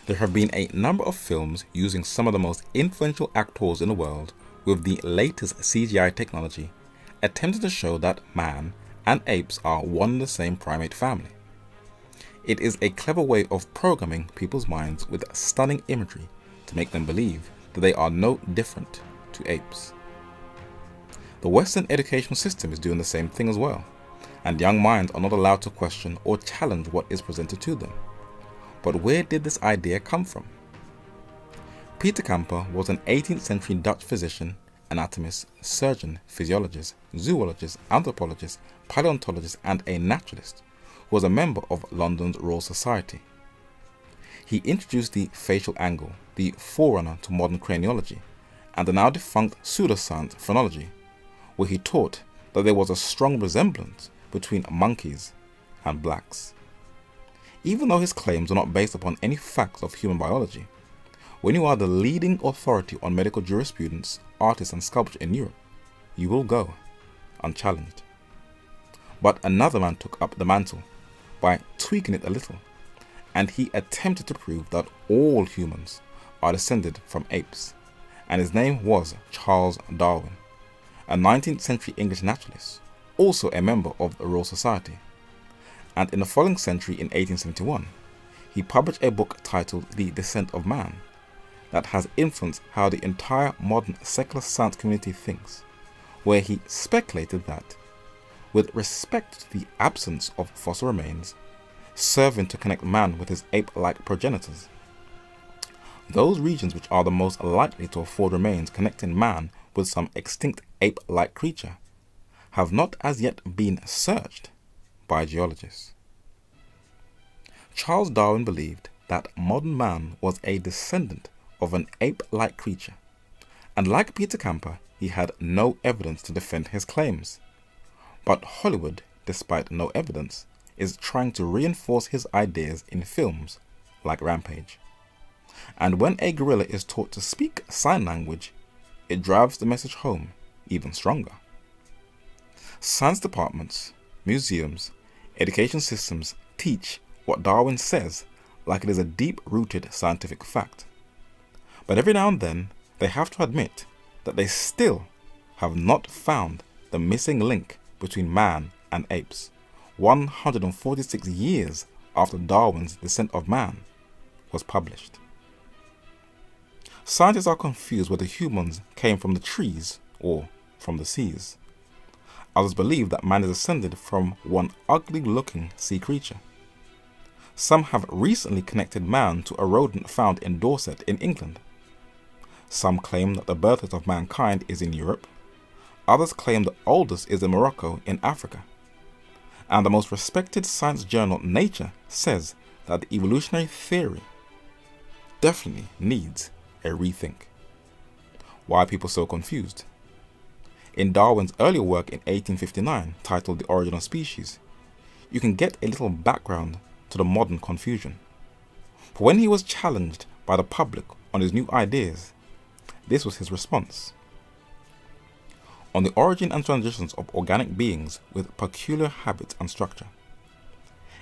There have been a number of films using some of the most influential actors in the world with the latest CGI technology, attempting to show that man and apes are one and the same primate family. It is a clever way of programming people's minds with stunning imagery to make them believe that they are no different to apes. The Western educational system is doing the same thing as well, and young minds are not allowed to question or challenge what is presented to them. But where did this idea come from? Peter Camper was an 18th century Dutch physician, anatomist, surgeon, physiologist, zoologist, anthropologist, paleontologist, and a naturalist who was a member of London's Royal Society. He introduced the facial angle, the forerunner to modern craniology, and the now defunct pseudoscience phrenology, where he taught that there was a strong resemblance between monkeys and blacks. Even though his claims are not based upon any facts of human biology, when you are the leading authority on medical jurisprudence, artists and sculpture in Europe, you will go unchallenged. But another man took up the mantle by tweaking it a little, and he attempted to prove that all humans are descended from apes, and his name was Charles Darwin, a 19th century English naturalist, also a member of the Royal Society. And in the following century, in 1871, he published a book titled The Descent of Man that has influenced how the entire modern secular science community thinks, where he speculated that, with respect to the absence of fossil remains serving to connect man with his ape-like progenitors, those regions which are the most likely to afford remains connecting man with some extinct ape-like creature have not as yet been searched by geologists. Charles Darwin believed that modern man was a descendant of an ape-like creature, and like Peter Camper, he had no evidence to defend his claims. But Hollywood, despite no evidence, is trying to reinforce his ideas in films like Rampage. And when a gorilla is taught to speak sign language, it drives the message home even stronger. Science departments, museums, education systems teach what Darwin says like it is a deep-rooted scientific fact. But every now and then, they have to admit that they still have not found the missing link between man and apes, 146 years after Darwin's Descent of Man was published. Scientists are confused whether humans came from the trees or from the seas. Others believe that man is descended from one ugly-looking sea creature. Some have recently connected man to a rodent found in Dorset in England. Some claim that the birthplace of mankind is in Europe. Others claim the oldest is in Morocco in Africa. And the most respected science journal, Nature, says that the evolutionary theory definitely needs a rethink. Why are people so confused? In Darwin's earlier work in 1859, titled The Origin of Species, you can get a little background to the modern confusion. For when he was challenged by the public on his new ideas, this was his response. On the origin and transitions of organic beings with peculiar habits and structure.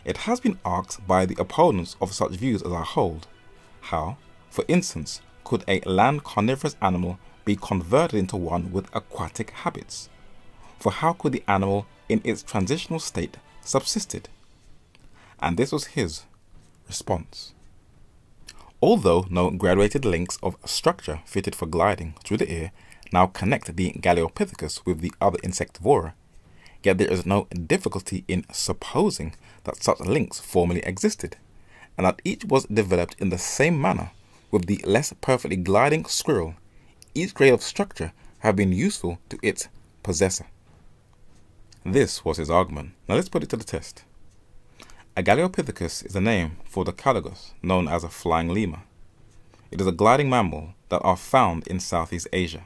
It has been asked by the opponents of such views as I hold, how, for instance, could a land carnivorous animal be converted into one with aquatic habits? For how could the animal in its transitional state subsisted? And this was his response. Although no graduated links of structure fitted for gliding through the air now connect the Galeopithecus with the other insectivora, yet there is no difficulty in supposing that such links formerly existed, and that each was developed in the same manner with the less perfectly gliding squirrel. Each grade of structure have been useful to its possessor. This was his argument. Now let's put it to the test. A Galeopithecus is a name for the Calagos, known as a flying lemur. It is a gliding mammal that are found in Southeast Asia.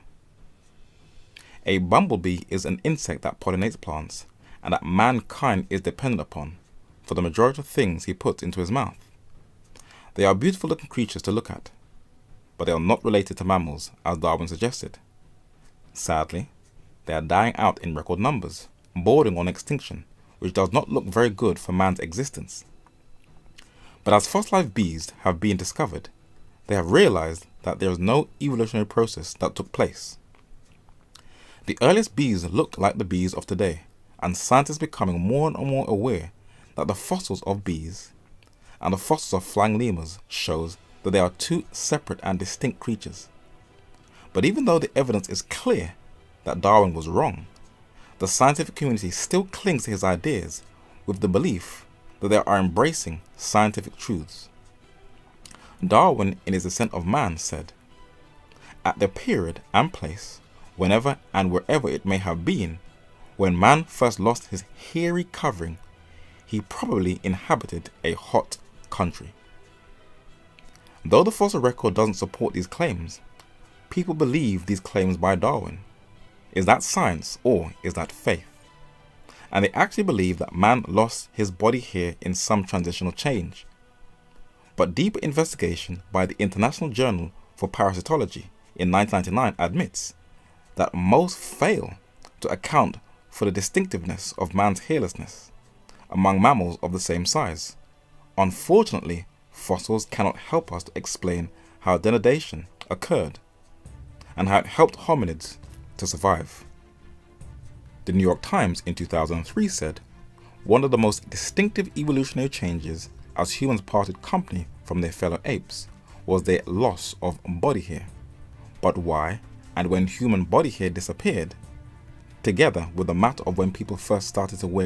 A bumblebee is an insect that pollinates plants and that mankind is dependent upon for the majority of things he puts into his mouth. They are beautiful looking creatures to look at, but they are not related to mammals as Darwin suggested. Sadly, they are dying out in record numbers, bordering on extinction, which does not look very good for man's existence. But as fossilized bees have been discovered, they have realized that there is no evolutionary process that took place. The earliest bees looked like the bees of today, and scientists are becoming more and more aware that the fossils of bees and the fossils of flying lemurs shows that they are two separate and distinct creatures. But even though the evidence is clear that Darwin was wrong, the scientific community still clings to his ideas with the belief that they are embracing scientific truths. Darwin, in his Descent of Man, said, "At the period and place, whenever and wherever it may have been, when man first lost his hairy covering, he probably inhabited a hot country." Though the fossil record doesn't support these claims, people believe these claims by Darwin. Is that science or is that faith? And they actually believe that man lost his body hair in some transitional change. But deeper investigation by the International Journal for Parasitology in 1999 admits that most fail to account for the distinctiveness of man's hairlessness among mammals of the same size. Unfortunately, fossils cannot help us to explain how denudation occurred and how it helped hominids to survive. The New York Times in 2003 said, "One of the most distinctive evolutionary changes as humans parted company from their fellow apes was their loss of body hair. But why and when human body hair disappeared, together with the matter of when people first started to wear